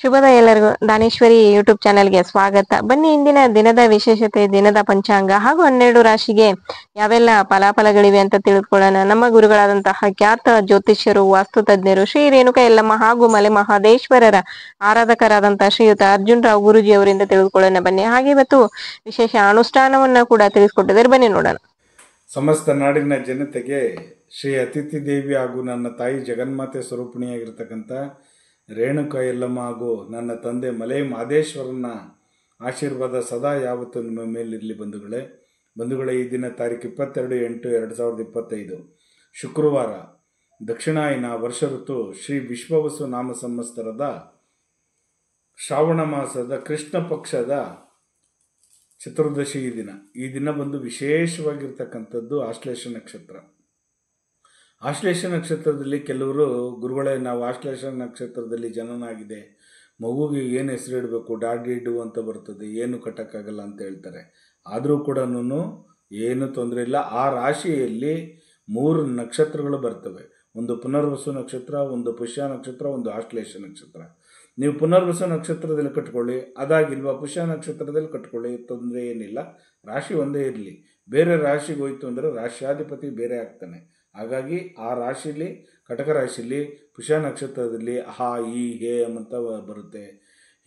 ಶುಭೋದಯ ಎಲ್ಲರಿಗೂ. ದಾನೇಶ್ವರಿ ಯೂಟ್ಯೂಬ್ ಚಾನೆಲ್ಗೆ ಸ್ವಾಗತ. ಬನ್ನಿ, ಇಂದಿನ ದಿನದ ವಿಶೇಷತೆ, ದಿನದ ಪಂಚಾಂಗ ಹಾಗೂ 12 ರಾಶಿಗೆ ಯಾವೆಲ್ಲ ಫಲಾಫಲಗಳಿವೆ ಅಂತ ತಿಳಿದುಕೊಳ್ಳೋಣ. ನಮ್ಮ ಗುರುಗಳಾದಂತಹ ಖ್ಯಾತ ಜ್ಯೋತಿಷ್ಯರು, ವಾಸ್ತು ತಜ್ಞರು, ಶ್ರೀ ರೇಣುಕಾ ಯಲ್ಲಮ್ಮ ಹಾಗೂ ಮಲೆ ಮಹದೇಶ್ವರರ ಆರಾಧಕರಾದಂತಹ ಶ್ರೀಯುತ ಅರ್ಜುನ್ ರಾವ್ ಗುರುಜಿ ಅವರಿಂದ ತಿಳಿದುಕೊಳ್ಳೋಣ ಬನ್ನಿ. ಹಾಗೆ ಇವತ್ತು ವಿಶೇಷ ಅನುಷ್ಠಾನವನ್ನ ಕೂಡ ತಿಳಿಸ್ಕೊಟ್ಟಿದ್ದಾರೆ, ಬನ್ನಿ ನೋಡೋಣ. ಸಮಸ್ತ ನಾಡಿನ ಜನತೆಗೆ ಶ್ರೀ ಅತಿಥಿ ದೇವಿ ಹಾಗೂ ನನ್ನ ತಾಯಿ ಜಗನ್ಮಾತೆ ಸ್ವರೂಪಿಣಿಯಾಗಿರ್ತಕ್ಕಂಥ ರೇಣುಕಾ ಯಲ್ಲಮ್ಮ ಹಾಗೂ ನನ್ನ ತಂದೆ ಮಲೆ ಮಹದೇಶ್ವರನ ಆಶೀರ್ವಾದ ಸದಾ ಯಾವತ್ತೂ ನಿಮ್ಮ ಮೇಲಿರಲಿ ಬಂಧುಗಳೇ. ಈ ದಿನ ತಾರೀಕು 22/8/2025 ಶುಕ್ರವಾರ, ದಕ್ಷಿಣಾಯನ ವರ್ಷ ಋತು ಶ್ರೀ ವಿಶ್ವವಸು ನಾಮ ಸಂವತ್ಸರದ ಶ್ರಾವಣ ಮಾಸದ ಕೃಷ್ಣ ಪಕ್ಷದ ಚತುರ್ದಶಿ ಈ ದಿನ ಬಂದು ವಿಶೇಷವಾಗಿರ್ತಕ್ಕಂಥದ್ದು ಆಶ್ಲೇಷ ನಕ್ಷತ್ರ. ಆಶ್ಲೇಷ ನಕ್ಷತ್ರದಲ್ಲಿ ಕೆಲವರು, ಗುರುಗಳೇ ನಾವು ಆಶ್ಲೇಷ ನಕ್ಷತ್ರದಲ್ಲಿ ಜನನಾಗಿದೆ, ಮಗುವಿಗೆ ಏನು ಹೆಸರು ಇಡಬೇಕು, ಡಾಡಿಡು ಅಂತ ಬರ್ತದೆ, ಏನು ಕಟ್ಟಕ್ಕಾಗಲ್ಲ ಅಂತ ಹೇಳ್ತಾರೆ. ಆದರೂ ಕೂಡ ಏನು ತೊಂದರೆ ಇಲ್ಲ. ಆ ರಾಶಿಯಲ್ಲಿ 3 ನಕ್ಷತ್ರಗಳು ಬರ್ತವೆ. ಒಂದು ಪುನರ್ವಸು ನಕ್ಷತ್ರ, ಒಂದು ಪುಷ್ಯ ನಕ್ಷತ್ರ, ಒಂದು ಆಶ್ಲೇಷ ನಕ್ಷತ್ರ. ನೀವು ಪುನರ್ವಸು ನಕ್ಷತ್ರದಲ್ಲಿ ಕಟ್ಕೊಳ್ಳಿ, ಅದಾಗಿಲ್ವಾ ಪುಷ್ಯ ನಕ್ಷತ್ರದಲ್ಲಿ ಕಟ್ಕೊಳ್ಳಿ, ತೊಂದರೆ ಏನಿಲ್ಲ. ರಾಶಿ ಒಂದೇ ಇರಲಿ. ಬೇರೆ ರಾಶಿಗೆ ಹೋಯ್ತು ಅಂದರೆ ರಾಶ್ಯಾಧಿಪತಿ ಬೇರೆ ಆಗ್ತಾನೆ. ಹಾಗಾಗಿ ಆ ರಾಶಿಲಿ, ಕಟಕ ರಾಶಿಲಿ ಪುಷ್ಯ ನಕ್ಷತ್ರದಲ್ಲಿ ಹಾ, ಈ, ಹೇ ಅಂತ ಬರುತ್ತೆ,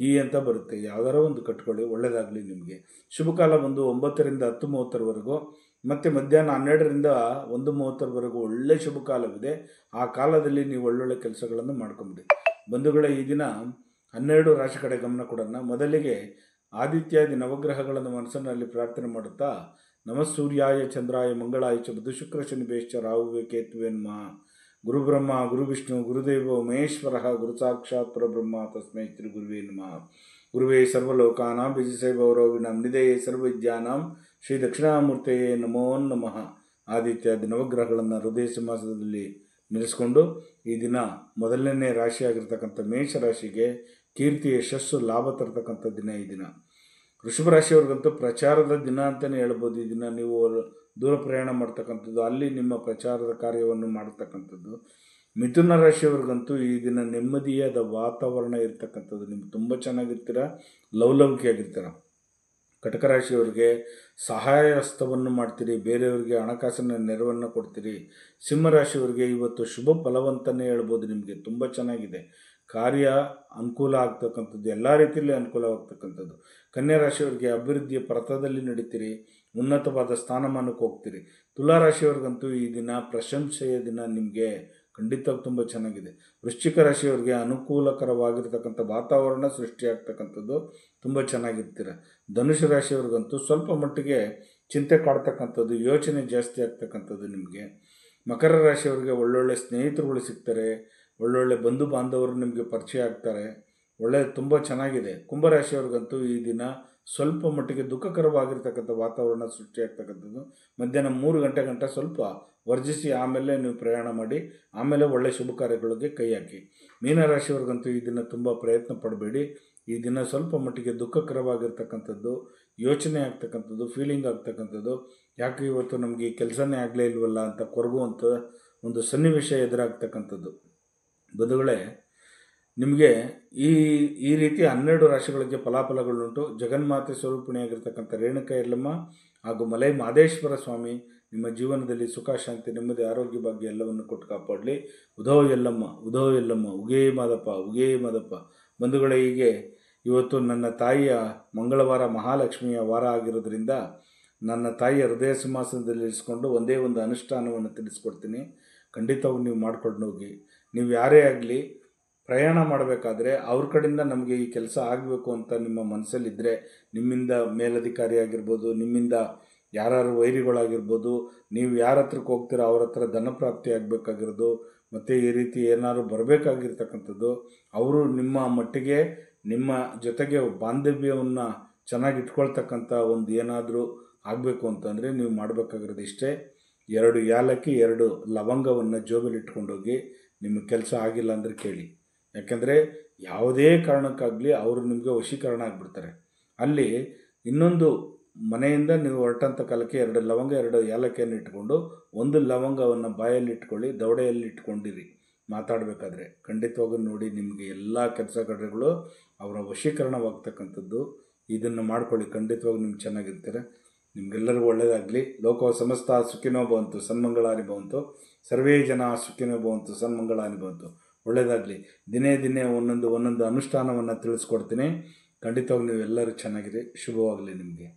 ಈ ಅಂತ ಬರುತ್ತೆ. ಯಾವ್ದಾರ ಒಂದು ಕಟ್ಕೊಳ್ಳಿ, ಒಳ್ಳೆಯದಾಗಲಿ ನಿಮಗೆ. ಶುಭ ಕಾಲ ಬಂದು 9ರಿಂದ 10:30ವರೆಗೂ, ಮತ್ತು ಮಧ್ಯಾಹ್ನ 12ರಿಂದ 1:30ವರೆಗೂ ಒಳ್ಳೆ ಶುಭ ಕಾಲವಿದೆ. ಆ ಕಾಲದಲ್ಲಿ ನೀವು ಒಳ್ಳೊಳ್ಳೆ ಕೆಲಸಗಳನ್ನು ಮಾಡ್ಕೊಂಬಿಡಿ ಬಂಧುಗಳೇ. ಈ ದಿನ 12 ರಾಶಿ ಕಡೆ ಗಮನ ಕೊಡೋಣ. ಮೊದಲಿಗೆ ಆದಿತ್ಯಾದಿ ನವಗ್ರಹಗಳನ್ನು ಮನಸ್ಸಿನಲ್ಲಿ ಪ್ರಾರ್ಥನೆ ಮಾಡುತ್ತಾ, ನಮಃ ಸೂರ್ಯಾಯ ಚಂದ್ರಾಯ ಮಂಗಳಾಯ ಚ ಬುಧ ಶುಕ್ರ ಶನಿ ಬೇಶ್ಚ ರಾಹುವೇ ಕೇತುವೇ ನಮಃ. ಗುರು ಬ್ರಹ್ಮ ಗುರು ವಿಷ್ಣು ಗುರುದೇವೋ ಮಹೇಶ್ವರ ಗುರು ಸಾಕ್ಷಾತ್ ಪರಬ್ರಹ್ಮ ತಸ್ಮೈ ಶ್ರೀ ಗುರುವೇ ನಮಃ. ಗುರುವೇ ಸರ್ವಲೋಕಾನಾಂ ವಿಜಿಸೈಭವರೋಗಿಣಾಂ ನಿಧಯೇ ಸರ್ವವಿದ್ಯಾನಾಂ ಶ್ರೀ ದಕ್ಷಿಣಾಮೂರ್ತೆಯೇ ನಮೋ ನಮಃ. ಆದಿತ್ಯಾದಿ ನವಗ್ರಹಗಳನ್ನು ಹೃದಯ ಸಿಂಹಾಸನದಲ್ಲಿ ನಿಲ್ಲಿಸ್ಕೊಂಡು ಈ ದಿನ ಮೊದಲನೇ ರಾಶಿಯಾಗಿರ್ತಕ್ಕಂಥ ಮೇಷರಾಶಿಗೆ ಕೀರ್ತಿ, ಯಶಸ್ಸು, ಲಾಭ ತರತಕ್ಕಂಥ ದಿನ ಈ ದಿನ. ವೃಷಭ ರಾಶಿಯವ್ರಿಗಂತೂ ಪ್ರಚಾರದ ದಿನ ಅಂತಲೇ ಹೇಳ್ಬೋದು. ಈ ದಿನ ನೀವು ದೂರ ಪ್ರಯಾಣ ಮಾಡ್ತಕ್ಕಂಥದ್ದು, ಅಲ್ಲಿ ನಿಮ್ಮ ಪ್ರಚಾರದ ಕಾರ್ಯವನ್ನು ಮಾಡ್ತಕ್ಕಂಥದ್ದು. ಮಿಥುನ ರಾಶಿಯವ್ರಿಗಂತೂ ಈ ದಿನ ನೆಮ್ಮದಿಯಾದ ವಾತಾವರಣ ಇರ್ತಕ್ಕಂಥದ್ದು. ನಿಮ್ಗೆ ತುಂಬ ಚೆನ್ನಾಗಿರ್ತೀರ, ಲವಲವಿಕೆಯಾಗಿರ್ತೀರ. ಕಟಕ ರಾಶಿಯವರಿಗೆ ಸಹಾಯ ಹಸ್ತವನ್ನು ಮಾಡ್ತೀರಿ, ಬೇರೆಯವರಿಗೆ ಹಣಕಾಸಿನ ನೆರವನ್ನು ಕೊಡ್ತೀರಿ. ಸಿಂಹರಾಶಿಯವರಿಗೆ ಇವತ್ತು ಶುಭ ಫಲವಂತನೇ ಹೇಳ್ಬೋದು. ನಿಮಗೆ ತುಂಬ ಚೆನ್ನಾಗಿದೆ, ಕಾರ್ಯ ಅನುಕೂಲ ಆಗ್ತಕ್ಕಂಥದ್ದು, ಎಲ್ಲ ರೀತಿಯಲ್ಲಿ ಅನುಕೂಲವಾಗ್ತಕ್ಕಂಥದ್ದು. ಕನ್ಯಾ ರಾಶಿಯವರಿಗೆ ಅಭಿವೃದ್ಧಿಯ ಪಥದಲ್ಲಿ ನಡೀತೀರಿ, ಉನ್ನತವಾದ ಸ್ಥಾನಮಾನಕ್ಕೆ ಹೋಗ್ತೀರಿ. ತುಲಾ ರಾಶಿಯವ್ರಿಗಂತೂ ಈ ದಿನ ಪ್ರಶಂಸೆಯ ದಿನ, ನಿಮಗೆ ಖಂಡಿತವಾಗಿ ತುಂಬ ಚೆನ್ನಾಗಿದೆ. ವೃಶ್ಚಿಕ ರಾಶಿಯವರಿಗೆ ಅನುಕೂಲಕರವಾಗಿರ್ತಕ್ಕಂಥ ವಾತಾವರಣ ಸೃಷ್ಟಿಯಾಗ್ತಕ್ಕಂಥದ್ದು, ತುಂಬ ಚೆನ್ನಾಗಿರ್ತೀರ. ಧನುಷು ರಾಶಿಯವ್ರಿಗಂತೂ ಸ್ವಲ್ಪ ಮಟ್ಟಿಗೆ ಚಿಂತೆ ಕಾಡ್ತಕ್ಕಂಥದ್ದು, ಯೋಚನೆ ಜಾಸ್ತಿ ಆಗ್ತಕ್ಕಂಥದ್ದು ನಿಮಗೆ. ಮಕರ ರಾಶಿಯವರಿಗೆ ಒಳ್ಳೊಳ್ಳೆ ಸ್ನೇಹಿತರುಗಳು ಸಿಗ್ತಾರೆ, ಒಳ್ಳೊಳ್ಳೆ ಬಂಧು ಬಾಂಧವರು ನಿಮಗೆ ಪರಿಚಯ ಆಗ್ತಾರೆ, ತುಂಬ ಚೆನ್ನಾಗಿದೆ. ಕುಂಭರಾಶಿಯವ್ರಿಗಂತೂ ಈ ದಿನ ಸ್ವಲ್ಪ ಮಟ್ಟಿಗೆ ದುಃಖಕರವಾಗಿರ್ತಕ್ಕಂಥ ವಾತಾವರಣ ಸೃಷ್ಟಿಯಾಗ್ತಕ್ಕಂಥದ್ದು. ಮಧ್ಯಾಹ್ನ 3 ಗಂಟೆ ಸ್ವಲ್ಪ ವರ್ಜಿಸಿ ಆಮೇಲೆ ನೀವು ಪ್ರಯಾಣ ಮಾಡಿ, ಆಮೇಲೆ ಒಳ್ಳೆ ಶುಭ ಕಾರ್ಯಗಳಿಗೆ ಕೈ ಹಾಕಿ. ಮೀನರಾಶಿಯವ್ರಿಗಂತೂ ಈ ದಿನ ತುಂಬ ಪ್ರಯತ್ನ ಪಡಬೇಡಿ. ಈ ದಿನ ಸ್ವಲ್ಪ ಮಟ್ಟಿಗೆ ದುಃಖಕರವಾಗಿರ್ತಕ್ಕಂಥದ್ದು, ಯೋಚನೆ ಆಗ್ತಕ್ಕಂಥದ್ದು, ಫೀಲಿಂಗ್ ಆಗ್ತಕ್ಕಂಥದ್ದು, ಯಾಕೆ ಇವತ್ತು ನಮಗೆ ಈ ಕೆಲಸನೇ ಆಗಲೇ ಇಲ್ವಲ್ಲ ಅಂತ ಕೊರಗುವಂಥ ಒಂದು ಸನ್ನಿವೇಶ ಎದುರಾಗ್ತಕ್ಕಂಥದ್ದು. ಬಂಧುಗಳೇ, ನಿಮಗೆ ಈ ರೀತಿ 12 ರಾಶಿಗಳಿಗೆ ಫಲಾಫಲಗಳುಂಟು. ಜಗನ್ಮಾತೆ ಸ್ವರೂಪಿಣಿಯಾಗಿರ್ತಕ್ಕಂಥ ರೇಣುಕಾ ಯಲ್ಲಮ್ಮ ಹಾಗೂ ಮಲೆ ಮಹದೇಶ್ವರ ಸ್ವಾಮಿ ನಿಮ್ಮ ಜೀವನದಲ್ಲಿ ಸುಖ, ಶಾಂತಿ, ನೆಮ್ಮದಿ, ಆರೋಗ್ಯ, ಭಾಗ್ಯ ಎಲ್ಲವನ್ನು ಕೊಟ್ಟು ಕಾಪಾಡಲಿ. ಉಧೋ ಯಲ್ಲಮ್ಮ, ಉಧೋ ಯಲ್ಲಮ್ಮ, ಉಗೇ ಮಾದಪ್ಪ, ಉಗೇ ಮಾದಪ್ಪ. ಬಂಧುಗಳೇ, ಹೀಗೆ ಇವತ್ತು ನನ್ನ ತಾಯಿಯ ಮಂಗಳವಾರ, ಮಹಾಲಕ್ಷ್ಮಿಯ ವಾರ ಆಗಿರೋದ್ರಿಂದ ನನ್ನ ತಾಯಿಯ ಹೃದಯ ಸಿಂಹಾಸನದಲ್ಲಿ ಇರಿಸ್ಕೊಂಡು ಒಂದೇ ಒಂದು ಅನುಷ್ಠಾನವನ್ನು ತಿಳಿಸ್ಕೊಡ್ತೀನಿ. ಖಂಡಿತವಾಗಿ ನೀವು ಮಾಡ್ಕೊಂಡು ಹೋಗಿ. ನೀವು ಯಾರೇ ಆಗಲಿ ಪ್ರಯಾಣ ಮಾಡಬೇಕಾದ್ರೆ ಅವ್ರ ಕಡೆಯಿಂದ ನಮಗೆ ಈ ಕೆಲಸ ಆಗಬೇಕು ಅಂತ ನಿಮ್ಮ ಮನಸ್ಸಲ್ಲಿದ್ದರೆ, ನಿಮ್ಮಿಂದ ಮೇಲಧಿಕಾರಿ ಆಗಿರ್ಬೋದು, ನಿಮ್ಮಿಂದ ಯಾರು ವೈರಿಗಳಾಗಿರ್ಬೋದು, ನೀವು ಯಾರ ಹತ್ರಕ್ಕೆ ಹೋಗ್ತೀರೋ ಅವ್ರ ಹತ್ರ ಧನಪ್ರಾಪ್ತಿ ಆಗಬೇಕಾಗಿರೋದು, ಮತ್ತು ಈ ರೀತಿ ಏನಾದ್ರು ಬರಬೇಕಾಗಿರ್ತಕ್ಕಂಥದ್ದು, ಅವರು ನಿಮ್ಮ ಮಟ್ಟಿಗೆ ನಿಮ್ಮ ಜೊತೆಗೆ ಬಾಂಧವ್ಯವನ್ನು ಚೆನ್ನಾಗಿ ಇಟ್ಕೊಳ್ತಕ್ಕಂಥ ಒಂದು ಏನಾದರೂ ಆಗಬೇಕು ಅಂತಂದರೆ ನೀವು ಮಾಡಬೇಕಾಗಿರೋದು ಇಷ್ಟೇ. 2 ಯಾಲಕ್ಕಿ 2 ಲವಂಗವನ್ನು ಜೋಬಲ್ಲಿ ಇಟ್ಕೊಂಡೋಗಿ. ನಿಮ್ಮ ಕೆಲಸ ಆಗಿಲ್ಲ ಅಂದರೆ ಕೇಳಿ, ಯಾಕೆಂದರೆ ಯಾವುದೇ ಕಾರಣಕ್ಕಾಗಲಿ ಅವರು ನಿಮಗೆ ವಶೀಕರಣ ಆಗಿಬಿಡ್ತಾರೆ. ಅಲ್ಲಿ ಇನ್ನೊಂದು ಮನೆಯಿಂದ ನೀವು ಹೊರಟಂಥ ಕಾಲಕ್ಕೆ 2 ಲವಂಗ 2 ಏಲಕ್ಕಿಯನ್ನು ಇಟ್ಕೊಂಡು, 1 ಲವಂಗವನ್ನು ಬಾಯಲ್ಲಿ ಇಟ್ಕೊಳ್ಳಿ, ದವಡೆಯಲ್ಲಿ ಇಟ್ಕೊಂಡಿರಿ. ಮಾತಾಡಬೇಕಾದ್ರೆ ಖಂಡಿತವಾಗೂ ನೋಡಿ, ನಿಮಗೆ ಎಲ್ಲ ಕೆಲಸ ಕಾರ್ಯಗಳು ಅವರ ವಶೀಕರಣವಾಗ್ತಕ್ಕಂಥದ್ದು. ಇದನ್ನು ಮಾಡ್ಕೊಳ್ಳಿ, ಖಂಡಿತವಾಗೂ ನಿಮ್ಗೆ ಚೆನ್ನಾಗಿರ್ತೀರ. ನಿಮಗೆಲ್ಲರಿಗೂ ಒಳ್ಳೆಯದಾಗಲಿ. ಲೋಕ ಸಮಸ್ತ ಸುಖಿನೋ ಭವಂತು, ಸನ್ಮಂಗಳಾನಿ ಭವಂತು. ಸರ್ವೇ ಜನ ಸುಖಿನೋ ಭವಂತು, ಸನ್ಮಂಗಳಾನಿ ಭವಂತು. ಒಳ್ಳೆಯದಾಗಲಿ. ದಿನೇ ದಿನೇ ಒಂದೊಂದು ಅನುಷ್ಠಾನವನ್ನು ತಿಳಿಸ್ಕೊಡ್ತೀನಿ. ಖಂಡಿತವಾಗಿ ನೀವು ಎಲ್ಲರೂ ಚೆನ್ನಾಗಿರಿ. ಶುಭವಾಗಲಿ ನಿಮಗೆ.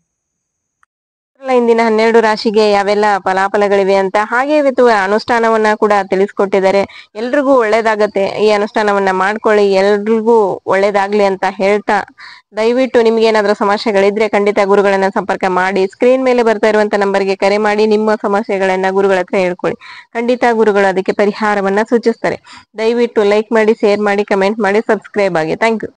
ಇಂದಿನ 12 ರಾಶಿಗೆ ಯಾವೆಲ್ಲ ಫಲಾಫಲಗಳಿವೆ ಅಂತ, ಹಾಗೆ ಇವತ್ತು ಅನುಷ್ಠಾನವನ್ನ ಕೂಡ ತಿಳಿಸ್ಕೊಟ್ಟಿದ್ದಾರೆ. ಎಲ್ರಿಗೂ ಒಳ್ಳೇದಾಗತ್ತೆ. ಈ ಅನುಷ್ಠಾನವನ್ನ ಮಾಡ್ಕೊಳ್ಳಿ, ಎಲ್ರಿಗೂ ಒಳ್ಳೇದಾಗ್ಲಿ ಅಂತ ಹೇಳ್ತಾ, ದಯವಿಟ್ಟು ನಿಮ್ಗೆ ಏನಾದ್ರೂ ಸಮಸ್ಯೆಗಳಿದ್ರೆ ಖಂಡಿತ ಗುರುಗಳನ್ನ ಸಂಪರ್ಕ ಮಾಡಿ. ಸ್ಕ್ರೀನ್ ಮೇಲೆ ಬರ್ತಾ ಇರುವಂತ ನಂಬರ್ಗೆ ಕರೆ ಮಾಡಿ ನಿಮ್ಮ ಸಮಸ್ಯೆಗಳನ್ನ ಗುರುಗಳ ಹತ್ರ ಹೇಳ್ಕೊಳ್ಳಿ. ಖಂಡಿತ ಗುರುಗಳು ಅದಕ್ಕೆ ಪರಿಹಾರವನ್ನ ಸೂಚಿಸ್ತಾರೆ. ದಯವಿಟ್ಟು ಲೈಕ್ ಮಾಡಿ, ಶೇರ್ ಮಾಡಿ, ಕಮೆಂಟ್ ಮಾಡಿ, ಸಬ್ಸ್ಕ್ರೈಬ್ ಆಗಿ. Thank you.